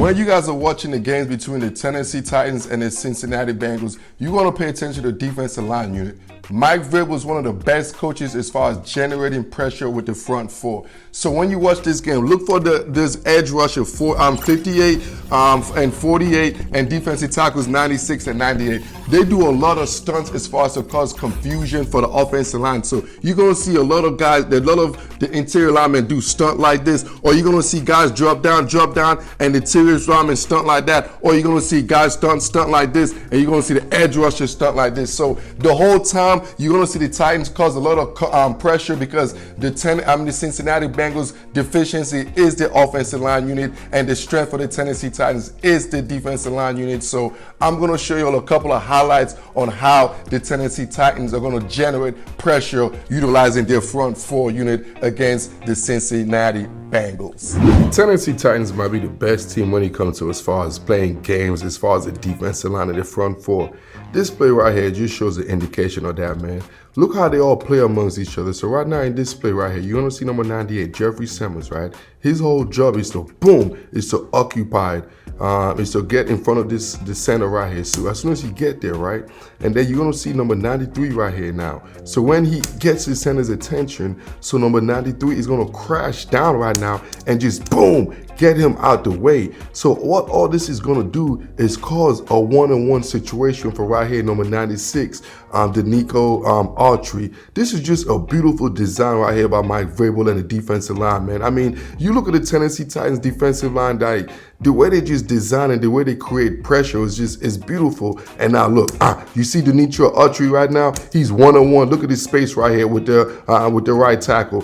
When you guys are watching the games between the Tennessee Titans and the Cincinnati Bengals, you're going to pay attention to the defensive line unit. Mike Vrabel is one of the best coaches as far as generating pressure with the front four. So when you watch this game, look for this edge rush of 58 and 48 and defensive tackles 96 and 98. They do a lot of stunts as far as to cause confusion for the offensive line. So you're going to see a lot of guys, a lot of the interior linemen do stunt like this, or you're going to see guys drop down, and the interior linemen stunt like that, or you're going to see guys stunt like this, and you're going to see the edge rushers stunt like this. So the whole time, you're going to see the Titans cause a lot of pressure because the Cincinnati Bengals deficiency is the offensive line unit, and the strength for the Tennessee Titans is the defensive line unit. So I'm going to show you all a couple of highlights on how the Tennessee Titans are going to generate pressure utilizing their front four unit against the Cincinnati Bengals. Tennessee Titans might be the best team when it comes to as far as playing games, as far as the defensive line and the front four. This play right here just shows the indication of that, man. Look how they all play amongst each other. So right now in this play right here, you're going to see number 98, Jeffrey Simmons, right? His whole job is to occupy, is to get in front of the center right here. So as soon as you get there, right? And then you're going to see number 93 right here now. So when he gets his center's attention, so number 93 is going to crash down right now and just boom, get him out the way. So what all this is going to do is cause a one-on-one situation for right here, number 96, Nico Autry. This is just a beautiful design right here by Mike Vrabel and the defensive line, man. I mean, you look at the Tennessee Titans defensive line, the way they just design and the way they create pressure is beautiful. And now look, you see Nico Autry right now. He's one-on-one. Look at this space right here with the right tackle.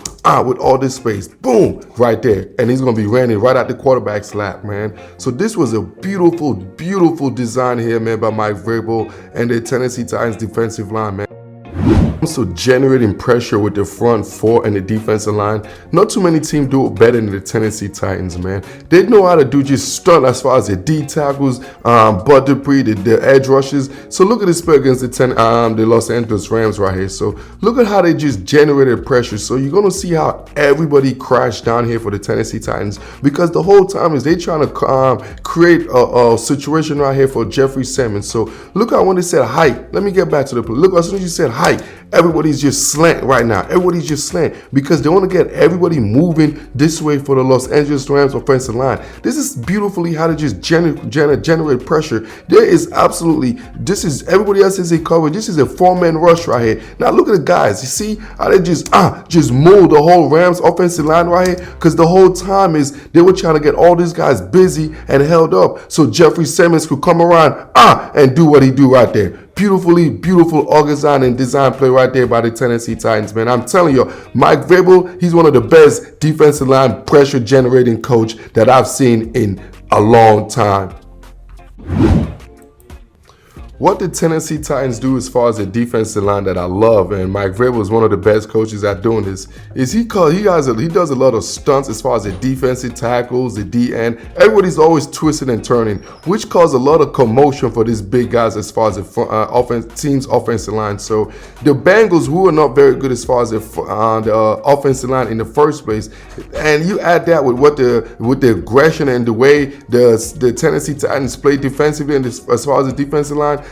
With all this space, boom, right there, and he's gonna be running right at the quarterback's lap, man. So this was a beautiful, beautiful design here, man, by Mike Vrabel and the Tennessee Titans defensive line, man. So generating pressure with the front four and the defensive line, not too many teams do it better than the Tennessee Titans, man. They know how to do just stunt as far as the D tackles, Bud Dupree, the edge rushes. So look at this play against the Los Angeles Rams right here. So look at how they just generated pressure. So you're gonna see how everybody crashed down here for the Tennessee Titans, because the whole time is they trying to create a situation right here for Jeffrey Simmons. So look how when they said height, let me get back to the play. Look, as soon as you said height, everybody's just slant right now. Everybody's just slant because they want to get everybody moving this way for the Los Angeles Rams offensive line. This is beautifully how to just generate pressure. There is absolutely, everybody else is a cover. This is a four-man rush right here. Now look at the guys. You see how they just mold the whole Rams offensive line right here? Because the whole time is they were trying to get all these guys busy and held up so Jeffrey Simmons could come around and do what he do right there. Beautiful organized and design play right there by the Tennessee Titans, man. I'm telling you, Mike Vrabel, he's one of the best defensive line pressure generating coach that I've seen in a long time. What the Tennessee Titans do as far as the defensive line that I love, and Mike Vrabel is one of the best coaches at doing this, is he does a lot of stunts as far as the defensive tackles, the D end. Everybody's always twisting and turning, which caused a lot of commotion for these big guys as far as the team's offensive line. So the Bengals, who are not very good as far as the offensive line in the first place, and you add that with the aggression and the way the Tennessee Titans play defensively and as far as the defensive line.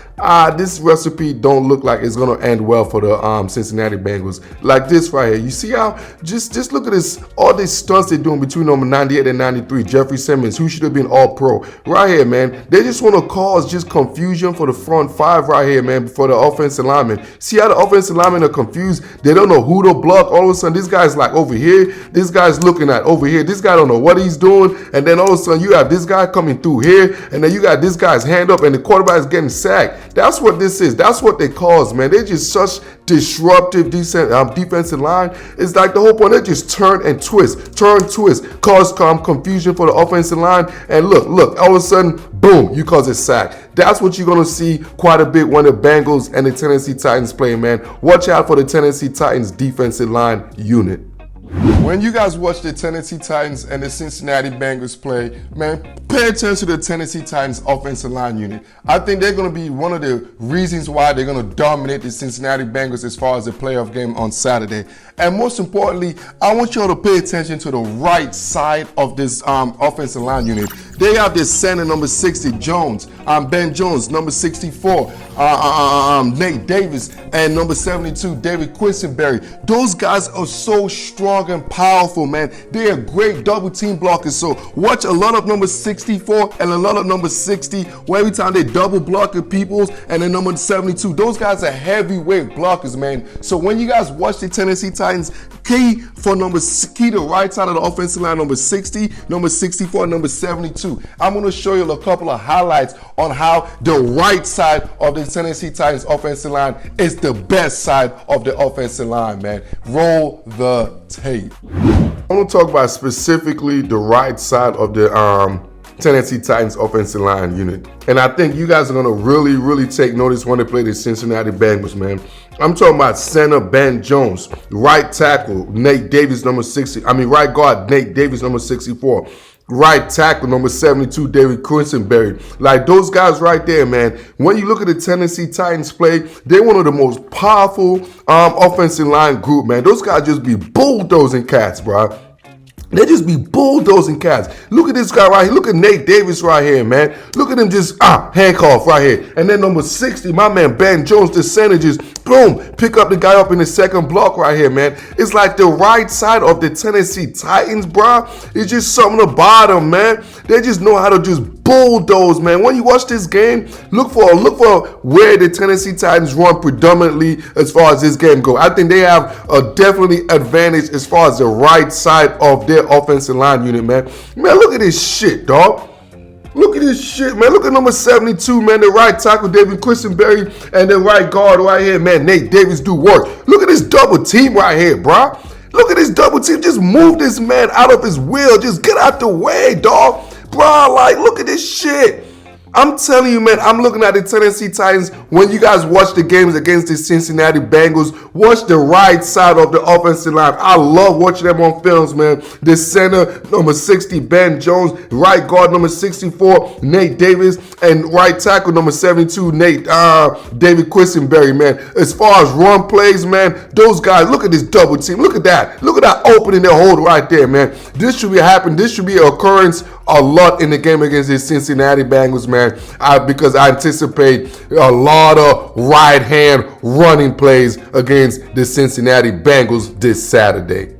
This recipe don't look like it's gonna end well for the Cincinnati Bengals. Like this right here, you see how just look at this, all these stunts they're doing between number 98 and 93, Jeffrey Simmons, who should have been all pro right here, man. They just want to cause just confusion for the front five right here, man, for the offensive linemen. See how the offensive linemen are confused? They don't know who to block. All of a sudden, this guy's like over here, this guy's looking at over here, this guy don't know what he's doing, and then all of a sudden you have this guy coming through here, and then you got this guy's hand up, and the quarterback is getting sacked. That's what this is. That's what they cause, man. They're just such disruptive defensive line. It's like the whole point. They just turn and twist, cause confusion for the offensive line. And look, all of a sudden, boom, you cause a sack. That's what you're going to see quite a bit when the Bengals and the Tennessee Titans play, man. Watch out for the Tennessee Titans defensive line unit. When you guys watch the Tennessee Titans and the Cincinnati Bengals play, man, pay attention to the Tennessee Titans offensive line unit. I think they're going to be one of the reasons why they're going to dominate the Cincinnati Bengals as far as the playoff game on Saturday. And most importantly, I want you all to pay attention to the right side of this offensive line unit. They have this center number 60, Jones, Ben Jones, number 64, Nate Davis, and number 72, David Quisenberry. Those guys are so strong and powerful, man. They are great double team blockers. So watch a lot of number 64 and a lot of number 60, where every time they double block the peoples, and then number 72, those guys are heavyweight blockers, man. So when you guys watch the Tennessee Titans, key the right side of the offensive line, number 60, number 64, number 72. I'm going to show you a couple of highlights on how the right side of the Tennessee Titans offensive line is the best side of the offensive line, man. Roll the tape. I want to talk about specifically the right side of the Tennessee Titans offensive line unit. And I think you guys are going to really take notice when they play the Cincinnati Bengals, man. I'm talking about center Ben Jones, right tackle Nate Davis, number 60. Right guard Nate Davis, number 64. Right tackle number 72, David Quisenberry. Like those guys right there, man. When you look at the Tennessee Titans play, they're one of the most powerful offensive line group, man. Those guys just be bulldozing cats, bro. They just be bulldozing cats. Look at this guy right here. Look at Nate Davis right here, man. Look at him just handcuff right here. And then number 60, my man Ben Jones, the center, just boom, pick up the guy up in the second block right here, man. It's like the right side of the Tennessee Titans, bro. It's just something about them, man. They just know how to just bulldoze, man. When you watch this game, look for where the Tennessee Titans run predominantly as far as this game goes. I think they have a definitely advantage as far as the right side of their offensive line unit, man. Man, look at this shit, dog. Look at this shit, man. Look at number 72, man. The right tackle, David Quisenberry, and the right guard right here, man. Nate Davis do work. Look at this double team right here, bro. Look at this double team. Just move this man out of his wheel. Just get out the way, dog. Bro, like, look at this shit. I'm telling you, man, I'm looking at the Tennessee Titans. When you guys watch the games against the Cincinnati Bengals, watch the right side of the offensive line. I love watching them on films, man. The center, number 60, Ben Jones. Right guard, number 64, Nate Davis. And right tackle, number 72, David Quisenberry, man. As far as run plays, man, those guys, look at this double team. Look at that. Look at that opening their hold right there, man. This should be happening. This should be an occurrence a lot in the game against the Cincinnati Bengals, man. Because I anticipate a lot of right-hand running plays against the Cincinnati Bengals this Saturday.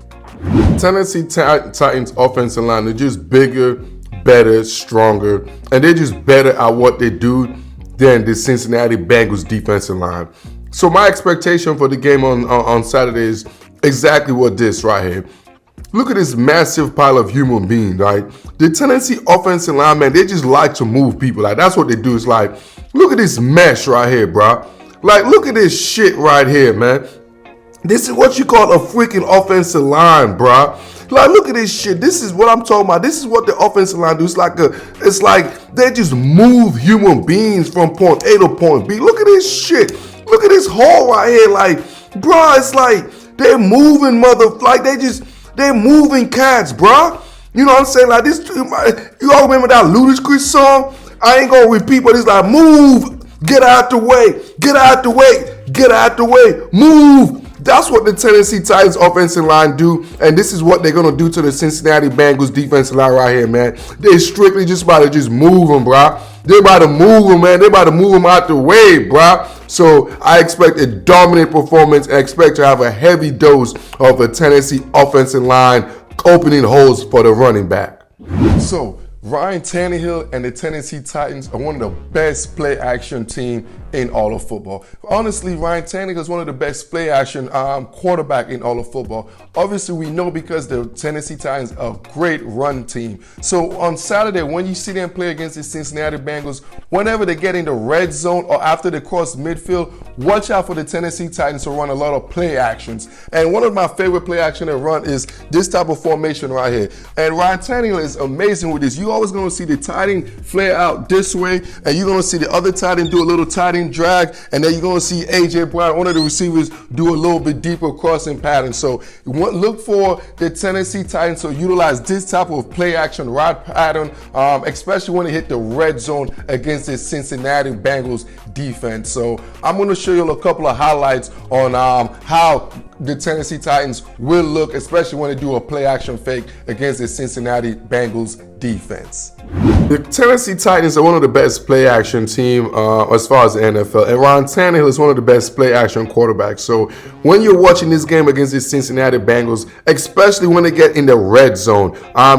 Tennessee Titans offensive line, they're just bigger, better, stronger, and they're just better at what they do than the Cincinnati Bengals defensive line. So my expectation for the game on Saturday is exactly what this right here. Look at this massive pile of human beings, right? The Tennessee offensive line, man, they just like to move people. Like, that's what they do. It's like, look at this mesh right here, bro. Like, look at this shit right here, man. This is what you call a freaking offensive line, bro. Like, look at this shit. This is what I'm talking about. This is what the offensive line do. It's like they just move human beings from point A to point B. Look at this shit. Look at this hole right here. Like, bro, it's like they're moving they're moving cats, bro. You know what I'm saying? Like this, you all remember that Ludacris song? I ain't gonna repeat, but it's like, move, get out the way, get out the way, get out the way, move. That's what the Tennessee Titans offensive line do, and this is what they're gonna do to the Cincinnati Bengals defensive line right here, man. They strictly just about to just move them, bro. They're about to move them, man. They're about to move them out the way, bro. So I expect a dominant performance and expect to have a heavy dose of a Tennessee offensive line opening holes for the running back. So Ryan Tannehill and the Tennessee Titans are one of the best play action team in all of football. Honestly, Ryan Tannehill is one of the best play action quarterback in all of football. Obviously, we know because the Tennessee Titans are a great run team. So on Saturday, when you see them play against the Cincinnati Bengals, whenever they get in the red zone or after they cross midfield, watch out for the Tennessee Titans to run a lot of play actions. And one of my favorite play action to run is this type of formation right here. And Ryan Tannehill is amazing with this. You always going to see the tight end flare out this way, and you're going to see the other tight end do a little tight end in drag, and then you're going to see A.J. Brown, one of the receivers, do a little bit deeper crossing pattern. So look for the Tennessee Titans to utilize this type of play action route pattern, especially when they hit the red zone against the Cincinnati Bengals defense. So I'm going to show you a couple of highlights on how the Tennessee Titans will look, especially when they do a play action fake against the Cincinnati Bengals defense. The Tennessee Titans are one of the best play action team as far as the NFL. And Ryan Tannehill is one of the best play action quarterbacks. So when you're watching this game against the Cincinnati Bengals, especially when they get in the red zone,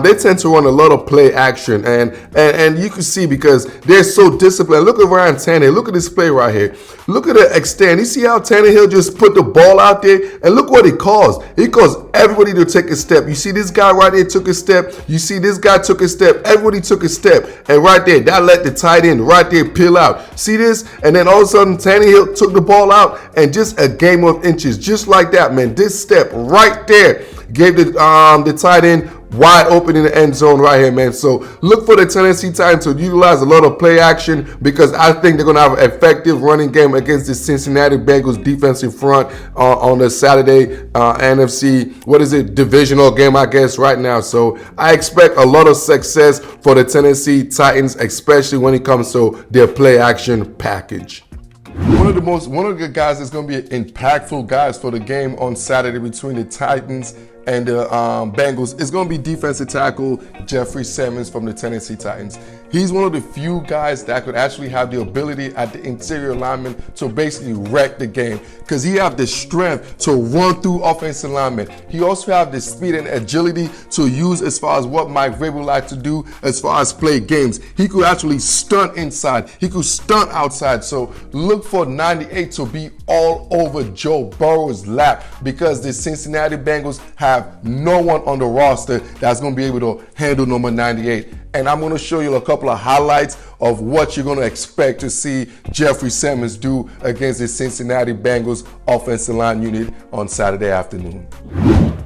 they tend to run a lot of play action. And you can see because they're so disciplined. Look at Ryan Tannehill. Look at this play right here. Look at the extent. You see how Tannehill just put the ball out there? And look what it caused. It caused everybody to take a step. You see this guy right there took a step. You see this guy took a step. Everybody took a step. And right there, that let the tight end right there peel out. See this? And then all of a sudden, Tannehill took the ball out and just a game of inches. Just like that, man. This step right there gave the tight end wide open in the end zone right here, man. So look for the Tennessee Titans to utilize a lot of play action because I think they're going to have an effective running game against the Cincinnati Bengals defensive front on the Saturday NFC, divisional game, I guess, right now. So I expect a lot of success for the Tennessee Titans, especially when it comes to their play action package. One of the guys that's going to be impactful guys for the game on Saturday between the Titans and the Bengals is going to be defensive tackle Jeffrey Simmons from the Tennessee Titans. He's one of the few guys that could actually have the ability at the interior lineman to basically wreck the game because he have the strength to run through offensive linemen. He also have the speed and agility to use as far as what Mike Vrabel like to do as far as play games. He could actually stunt inside. He could stunt outside. So look for 98 to be all over Joe Burrow's lap because the Cincinnati Bengals have no one on the roster that's going to be able to handle number 98. And I'm going to show you a couple of highlights of what you're going to expect to see Jeffrey Simmons do against the Cincinnati Bengals offensive line unit on Saturday afternoon.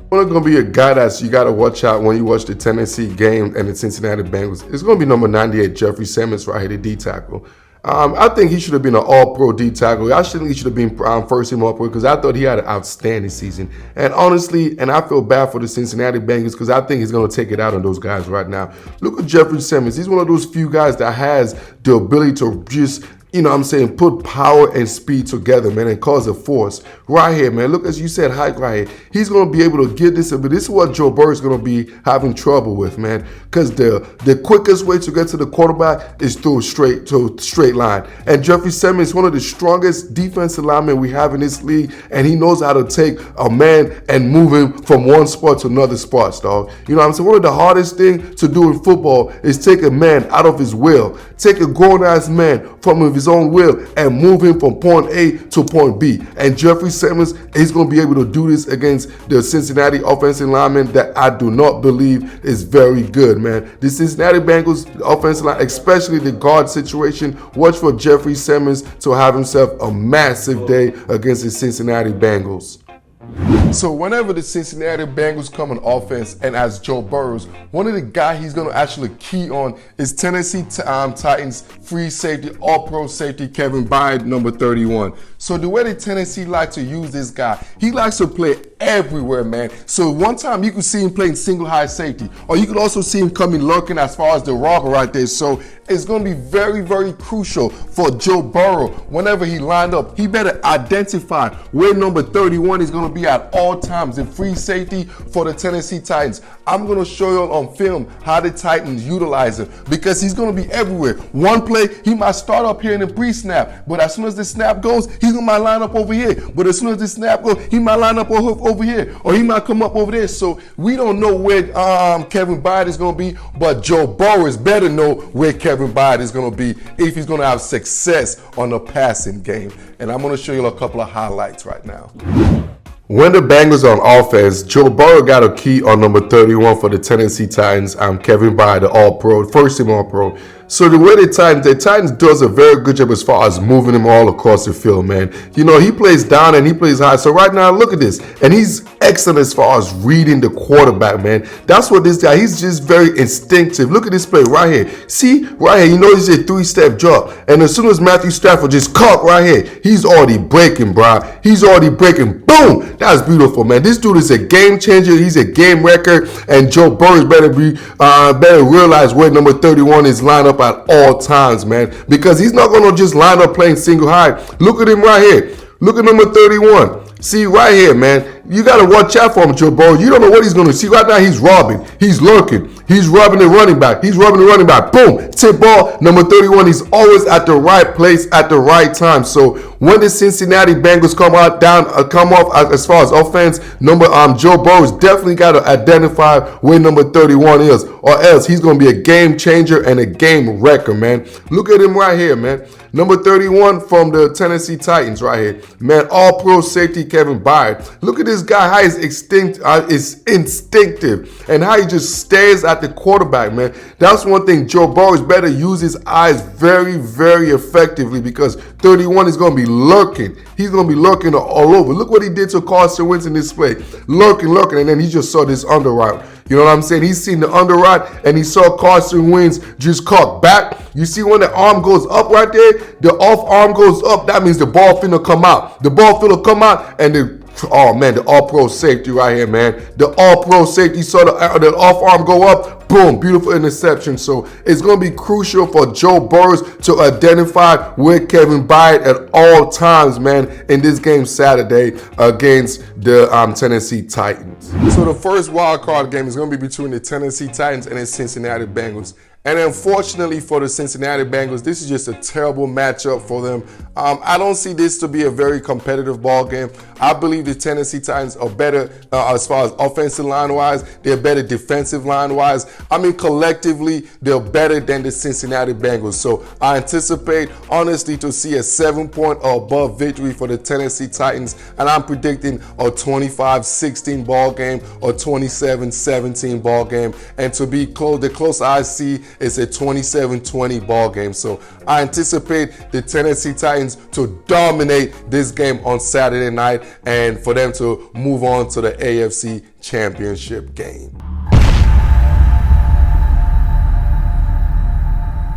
One going to be a guy that you got to watch out when you watch the Tennessee game and the Cincinnati Bengals. It's going to be number 98, Jeffrey Simmons, right here, the D tackle. I think he should have been an all-pro D tackle. I think he should have been first-team all-pro because I thought he had an outstanding season. And honestly, I feel bad for the Cincinnati Bengals because I think he's going to take it out on those guys right now. Look at Jeffrey Simmons. He's one of those few guys that has the ability to just put power and speed together, man, and cause a force. Right here, man. Look, as you said, height right here. He's going to be able to get this, but this is what Joe Burrow is going to be having trouble with, man, because the quickest way to get to the quarterback is through a straight line. And Jeffrey Simmons is one of the strongest defensive linemen we have in this league, and he knows how to take a man and move him from one spot to another spot, dog. You know what I'm saying? One of the hardest things to do in football is take a man out of his will, take a grown-ass man from his own will and move him from point A to point B. And Jeffrey Simmons is going to be able to do this against the Cincinnati offensive lineman that I do not believe is very good, man. The Cincinnati Bengals offensive line, especially the guard situation, watch for Jeffrey Simmons to have himself a massive day against the Cincinnati Bengals. So whenever the Cincinnati Bengals come on offense and as Joe Burrow, one of the guys he's going to actually key on is Tennessee Titans free safety, all-pro safety Kevin Byard, number 31. So the way that Tennessee like to use this guy, he likes to play everywhere, man. So one time you could see him playing single high safety, or you could also see him coming lurking as far as the robber right there. So it's going to be very, very crucial for Joe Burrow. Whenever he lined up, he better identify where number 31 is going to be at all times, the free safety for the Tennessee Titans. I'm going to show you on film how the Titans utilize him because he's going to be everywhere. One play, he might start up here in the pre-snap, but as soon as the snap goes, he might line up over here. But as soon as the snap goes, he might line up over here, or he might come up over there. So we don't know where Kevin Byard is going to be, but Joe Burrow better know where Kevin Byard is going to be if he's going to have success on the passing game. And I'm going to show you a couple of highlights right now. When the Bengals are on offense, Joe Burrow got a key on number 31 for the Tennessee Titans. Kevin Byard, the all-pro, first-team all-pro. So the way the Titans does a very good job as far as moving him all across the field, man. You know, he plays down and he plays high. So right now, look at this. And he's excellent as far as reading the quarterback, man. That's what this guy, he's just very instinctive. Look at this play right here. See, right here, you know he's a 3-step drop. And as soon as Matthew Stafford just caught right here, he's already breaking, bro. He's already breaking. Boom! That's beautiful, man. This dude is a game changer. He's a game wrecker. And Joe Burrow better realize where number 31 is lined up at all times, man, because he's not going to just line up playing single high. Look at him right here. Look at number 31. See right here, man. You got to watch out for him, Joe Burrow. You don't know what he's going to see. Right now, he's robbing. He's lurking. He's rubbing the running back. He's rubbing the running back. Boom. Tip ball. Number 31. He's always at the right place at the right time. So when the Cincinnati Bengals come off as far as offense, Joe Burrow's definitely got to identify where number 31 is, or else he's going to be a game changer and a game wrecker, man. Look at him right here, man. Number 31 from the Tennessee Titans right here. Man, all-pro safety Kevin Byard. Look at this guy, how he's instinctive and how he just stares at the quarterback, man. That's one thing. Joe Burrow better use his eyes very, very effectively, because 31 is going to be lurking. He's going to be lurking all over. Look what he did to Carson Wentz in this play. Lurking, and then he just saw this under route. You know what I'm saying? He's seen the under route, and he saw Carson Wentz just caught back. You see when the arm goes up right there, the off arm goes up, that means the ball finna come out. The ball finna come out, and the all-pro safety right here, man. The all-pro safety saw the off arm go up. Boom, beautiful interception. So it's going to be crucial for Joe Burrow to identify where Kevin Byard at all times, man, in this game Saturday against the Tennessee Titans. So the first wild card game is going to be between the Tennessee Titans and the Cincinnati Bengals. And unfortunately for the Cincinnati Bengals, this is just a terrible matchup for them. I don't see this to be a very competitive ball game. I believe the Tennessee Titans are better as far as offensive line-wise. They're better defensive line-wise. I mean, collectively, they're better than the Cincinnati Bengals. So I anticipate, honestly, to see a 7-point or above victory for the Tennessee Titans. And I'm predicting a 25-16 ball game or 27-17 ball game. And to be close, the close I see is a 27-20 ball game. So I anticipate the Tennessee Titans to dominate this game on Saturday night and for them to move on to the AFC Championship game.